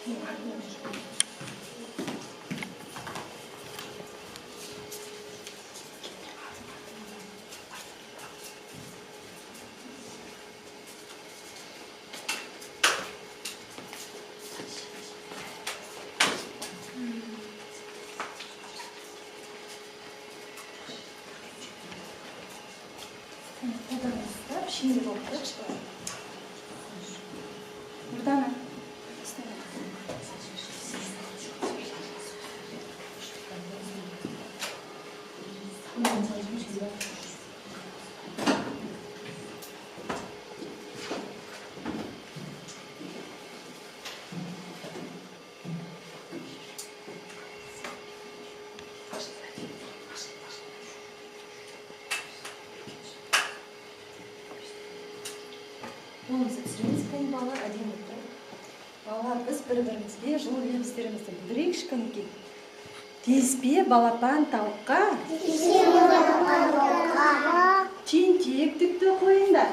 Şimdi baktık. Burada mı? Сіреңізбен балалар әдемі тұр. Балалар біз бір-бірімізге жылы лебіздерімізді білдірейік шыққанеке. Теспе балапан тауыққа, тентек түкті қойында,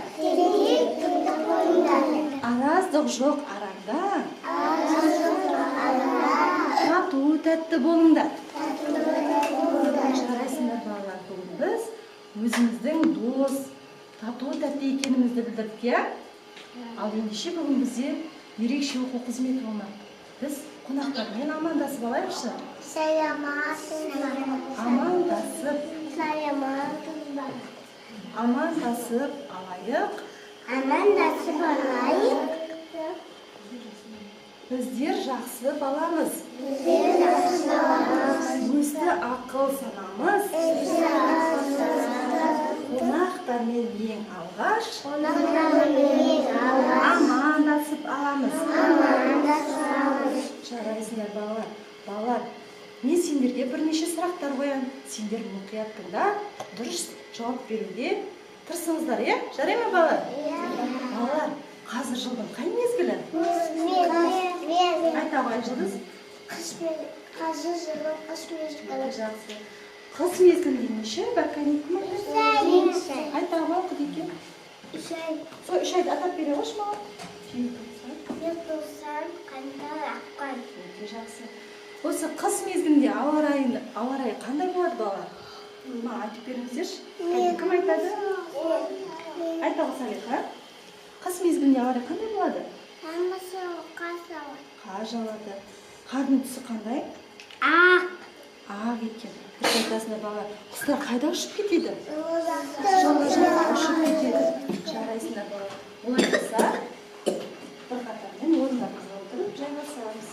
араздық жоқ араңда, тату тәтті болыңдар. Жарайсыңдар балалар, бүгін біз өзіміздің дос, тату тәтті екенімізді білдірдік, я? Ал ендеше бүгін бізде ерекше оқу қызметі болмақ. Біз қонақтармен амандасып алайықшы. Амандасып алайық. Біздер жақсы баламыз. Өсті ақыл санамыз. Қонақтармен ең алғаш амандасып аламыз. Жарайсыңдар балалар. Балалар, мен сендерге бірнеше сұрақтар қоям. Сендер мұқият тыңдап, дұрыс жауап беруге тырысыңыздар, е? Жарай ма балалар? Балалар, қазір жылдың қай мезгілі? Айта ғой, Жұлдыз? Қазір жылы қыс мезгілі. Жақсы. Қыс мезгілі неше? Бір каникул ма? Айта ғой, құдеке. 3 ай. Сол 3 айды атап бере қойшы маған. Желтоқсан, қаңтар, ақпан. Өте жақсы. Осы қыс мезгілінде ауа райы қандай болады балалар? Маған айтып беріңіздерші. Кім айтады? Айта ғой, Салиха. Қыс мезгілінде ауа райы қандай болады? Тамысы қар жауады. Қар жауады. Қардың түсі қандай? Ақ. Ақ екен. Дұрыс айтасыңдар балалар. Құстар қайда ұшып кетеді? Жылы Жаққа ұшып кетеді. Жарайсыңдар балалар. Олай болса, бір қатармен орындарыңызға отырып жайғасамыз.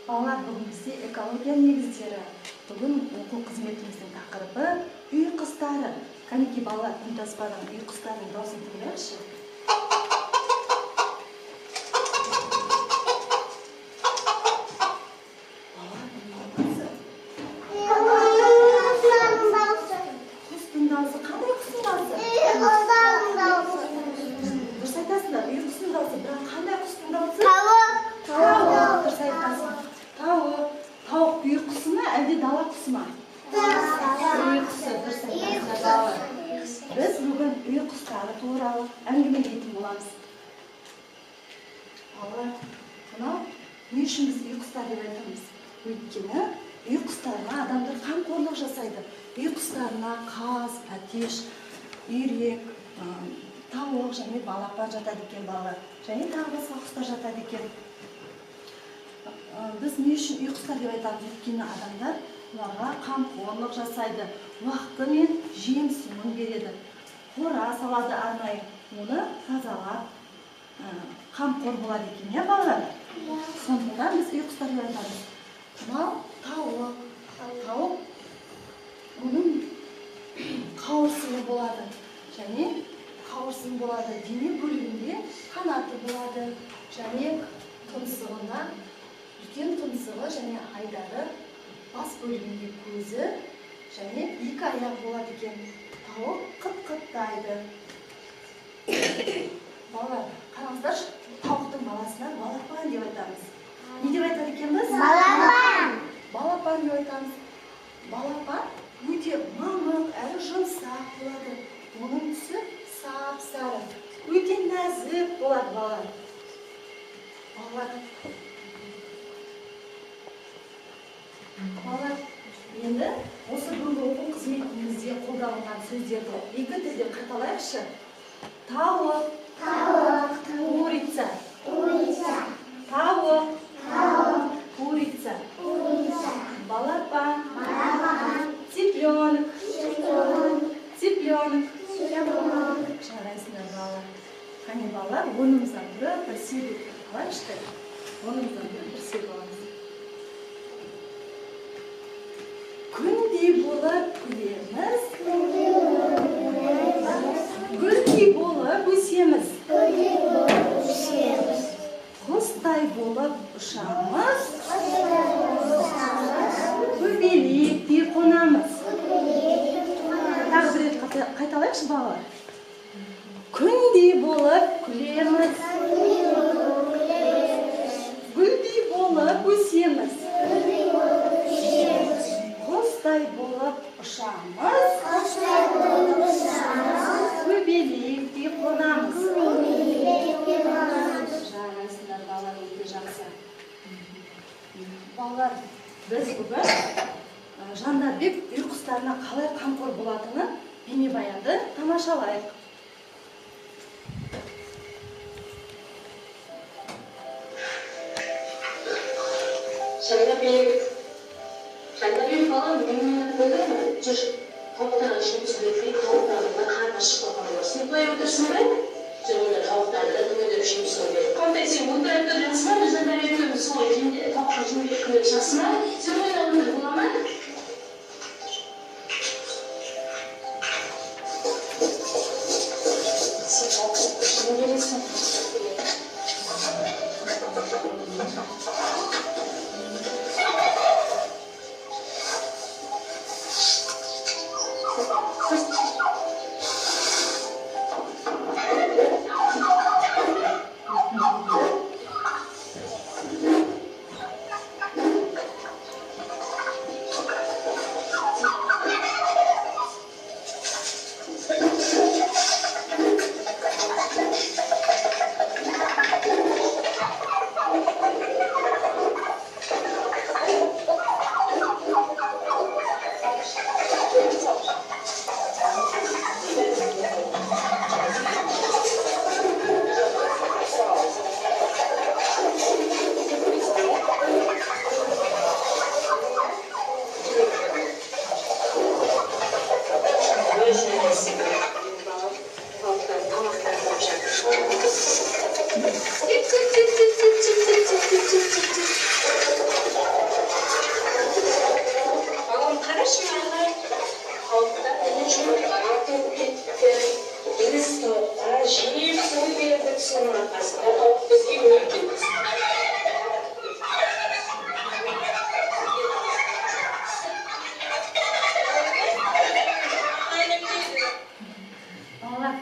Балалар, бүгін бізде экология негіздері. Бүгін оқу қызметіміздің тақырыбы үй құстары. Кәнеки балалар, үнтаспадан үй құстарының дауысын тыңдайықшы. Құстың дауысы қандай құстың дауысы? Дұрыс айтасыңдар, үй құстың дауысы, бірақ қандай құстың дауысы? Тауық. Дұрыс айтасың. Тауық үй құсы ма, әлде дала құсы ма? Үй құсы, дұрыс айтасыңдар. Біз бүгін үй құстары туралы әңгімелейтін боламыз. Балалар, мынау не үшін біз үй құстар деп айтамыз? Өйткені үй құстарына адамдар қамқорлық жасайды. Үй құстарына қаз, әтеш, үйрек, тауық және балапан жатады екен балалар. Және тағы басқа құстар жатады екен. Біз не үшін үй құстар деп айтамыз? Өйткені адамдар оларға қамқорлық жасайды. Уақыты мен жем суын береді. Қора салады арнайы. Оны тазалап, қамқор болады екен, я балалар? Сондықтан біз үй құстар деп айтамыз. Мынау тауық. Тауық оның қауырсыны болады. Және қауырсын болады. Дене бөлігінде қанаты болады. Және тұмсығынан үлкен тұмсығы және айдары бас бөлігінде көзі және екі аяқ болады екен. Тауық қыт-қыттайды. Балалар, қараңыздаршы, тауықтың баласына балапан деп айтамыз. Не деп айтады екенбіз? Балапан. Балапан деп айтамыз. Балапан өте мамық әрі жұмсақ болады. Оның түсі сап-сары, өте нәзік болады балалар. Балалар, енді осы бүгінгі оқу қызметімізде қолданылған сөздерді екі тілде қайталайықшы. Тауық, курица, тауық, курица, балапан, цыпленок, жарайсыңдар балалар. Қане балалар, онымыздан бір сөйлеп қалайықшы. Онымыздан бір сөйлеп аламыз. Күндей болып күлеміз, гүлдей болып өсеміз, құстай болып ұшамыз, көбелектей қонамыз. Тағы бір рет қайталайықшы балалар. Күндей болып күлеміз, гүлдей болып өсеміз, құстай болып ұшамыз, көбелектей қонамыз. Жарайсыңдар балалар, өте жақсы. Балалар, біз бүгін Жандарбек үй құстарына қалай қамқор болатыны бейнебаянды тамашалайық. Жандарбек бала мені білдірді ме? Жүр, тауықтарға жұмыс бермей, тауықтарына қармашып қойған бар. Сен қойып отырсың ба? Жүр, онда тауықтарды үміттеп жұмысына бер. Қандай сен мұндай өтір жақсы ма? Жандарбек өзі солай тауыққа жұмыс бермей жақсы ма? Сен ойнауыңды бола ма? Сен тауыққа жұмыс бересің.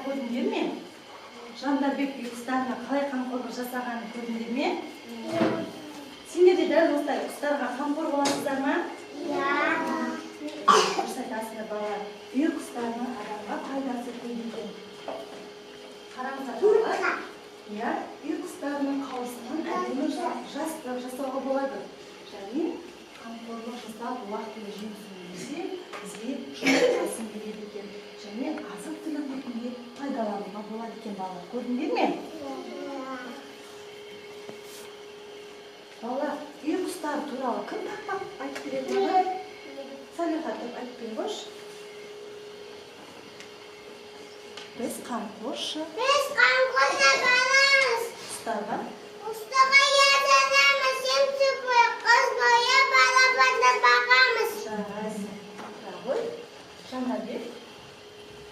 Көрдіңдер ме? Жандарбек үй құстарына қалай қамқорлық жасағанын көрдіңдер ме? Сендер де дәл осылай құстарға қамқор боласыздар ма? Дұрыс айтасыңдар балалар. Үй құстарының адамға пайдасы көп екен. Қараңыздар балалар. Иә, үй құстарының қауырсынын әдемі жастық жасауға болады. Және қамқорлық жасап уақытылы жемісін берсе, бізге жұмыртқасын береді екен. Және азық-түлік ретінде пайдалануға болады екен балалар. Көрдіңдер ме? Балалар, үй құстары туралы кім тақпақ айтып береді ме? Салиха деп айтып бере қойшы. Біз қамқоршы. Біз қамқоршы баламыз. Құстарға? Құстарға ертеңіміз, семсі бойы, қыз бойы балапанды бағамыз. Жарайсың. Қой, Жандарбек.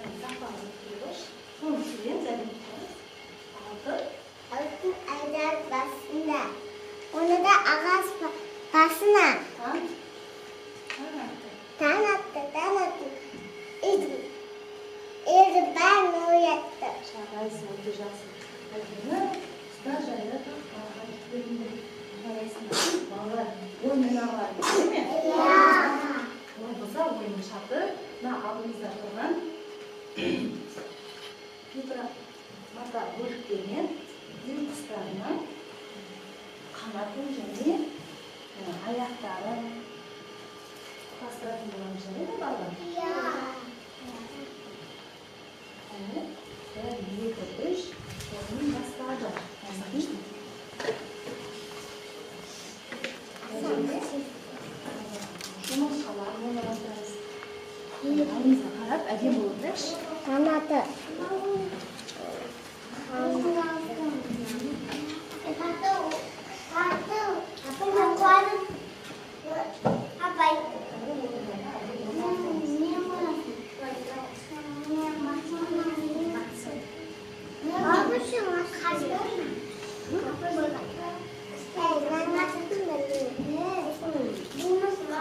Тақпағын бере қойшы. Соны сөйлен, зәбін тұрмыз. Алтын айдар басында. Onu da ağaç basına. Tan. Tanıttı. İzin ben uyattım. Şarayısın, oturacaksın. Bunu stajyerle arasında bağlar, oynayanlar değil mi? Ya. Olmasa oyun şartı, abimizde turgan Petra Mata Burkten'in zil kuşlarının kanatın және аяқтары бастыратын боламыз жарайды ма балалар? Ya. Bir, iki, üç, oyun başladı. Жұмыртқалар, оны бастаймыз. Алдымызға қарап, әдемі болыңыздаршы. Kanatı.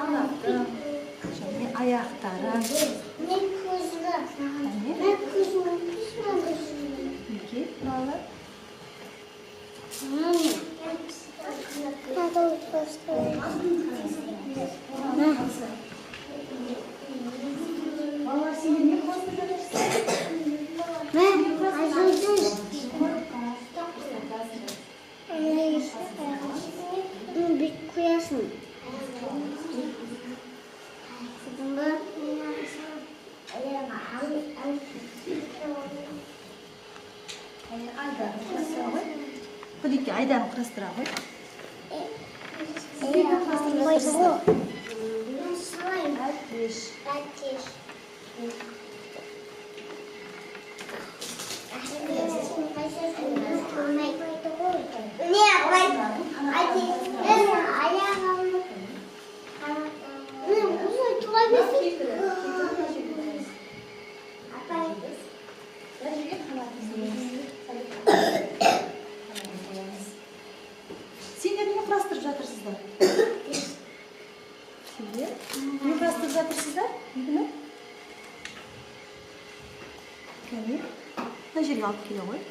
Kanatты, және аяқтары. Неге, балалар? Балалар, сендер не қосып Bir koyasın. Құдеке, айданы құрастыра ғой. Сендер не құрастырып жатырсыздар? Сендер не құрастырып жатырсыздар? Үйгіні? Кәне? Мына жерге алып келе ғой.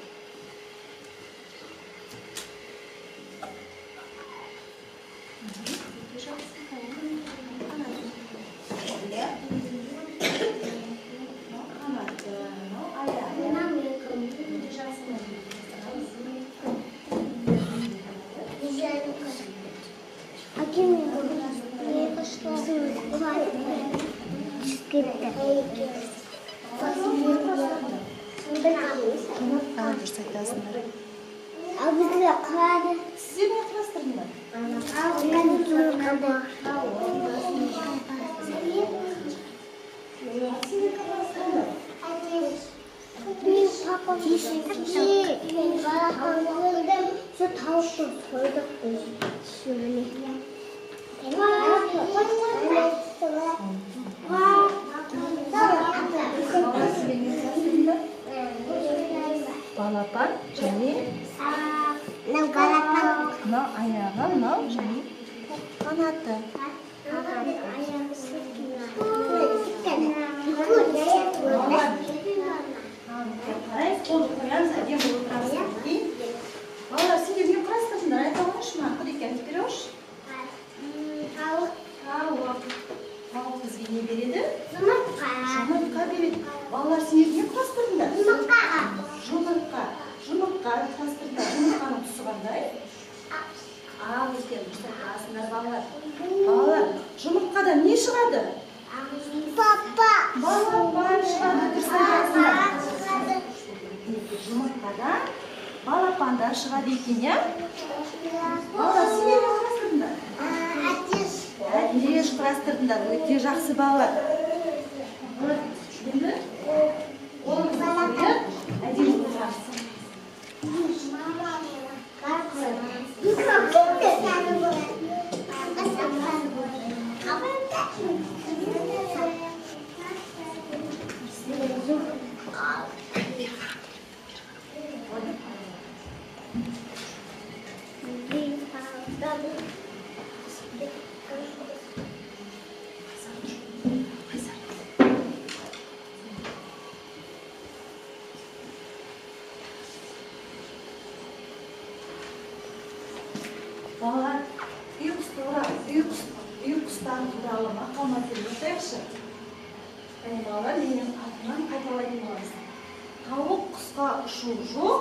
Дұрыс айтасыңдар. Сіздер не құрастырдыңдар? Şu tavuklu soyduk biz şöyle. Балапан және мынау аяғы, мынау және қанаты. Қарай, қолды қоямыз, әдемі болып тұрасыз. Балалар, сендер не құрастырдыңдар? Айта алыңызшы ма? Құдеке, айтып беріңізші. Тауық бізге не береді? Жұмыртқа береді. Балалар, сендер не құрастырдыңдар? Жұмыртқа құрастырдыңдар. Жұмыртқаның түсі қандай? Ақ екен, дұрыс айтасыңдар балалар. Балалар, жұмыртқадан не шығады? Балапан шығады, дұрыс айтасыңдар. Жұмыртқадан балапандар шығады екен, я? Балалар, сендер не құрастырдыңдар? Әтеш құрастырдыңдар, өте жақсы балалар. Енді қолыңызды қойып, әдемі отырасыз. Балалар, үй құстары туралы мақал-мәтел оқайықшы. Балалар, менің атымнан қайталайтын боласың. Тауық құсқа ұшу жоқ,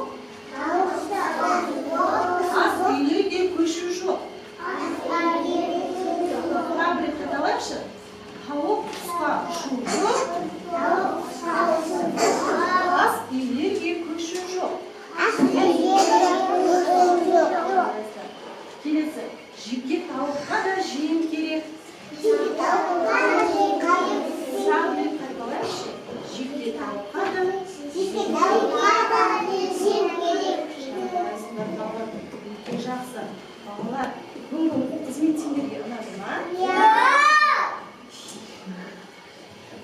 ас үйлерге көшу жоқ. Тағы бір қайталайықшы. Тауық құсқа ұшу жоқ, ас үйлерге көшу жоқ. Келесі, жеке тауыққа да жем керек. Тағы бір қайталайықшы. Жеке тауыққа да жақсы. Балалар, бүгінгі оқу қызмет сендерге ұнады ма?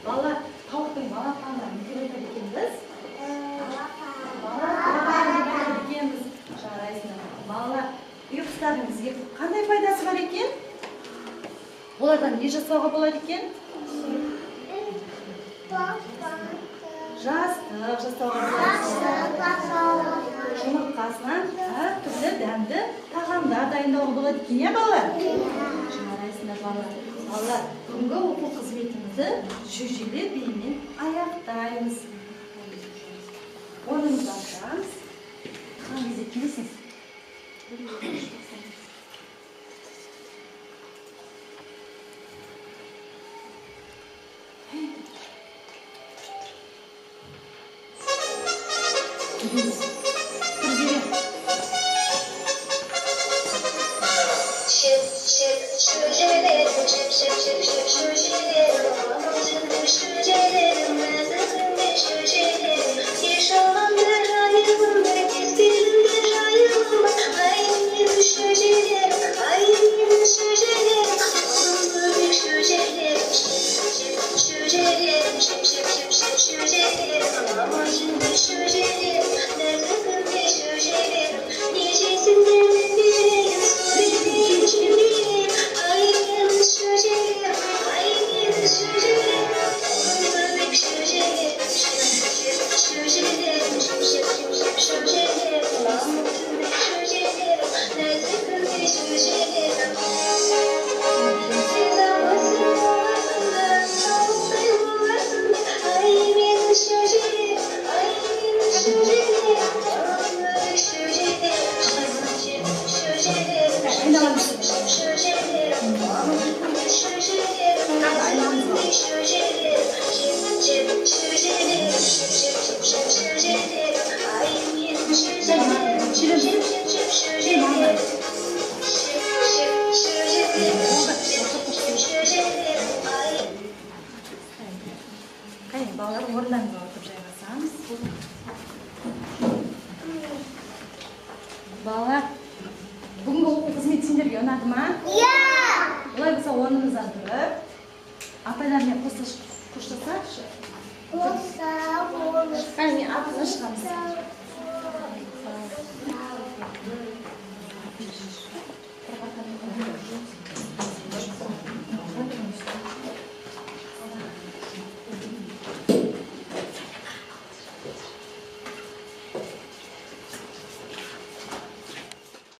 Балалар, тауықтың балапандарын не деп айтады екенбіз? Жарайсыңдар. Балалар, үй құстардың бізге қандай пайдасы бар екен? Олардан не жасауға болады екен? Жастық жасауға болады. Жұмыртқасынан әртүрлі дәмді тағамдар дайындауға болады екен, иә балалар? Жарайсыңдар балалар. Балалар, бүгінгі оқу қызметімізді шөжелі бимен аяқтаймыз. Орнымызды ашамыз. Қаңызды келесіңіз. Балалар, орындарыңызға отырып жайғасаңыз. Балалар, бүгінгі оқу қызметі сендерге ұнады ма? Олай болса, орнымыздан тұрып, апайлармен қоштасайықшы. Қане, атыңыз шығамыз.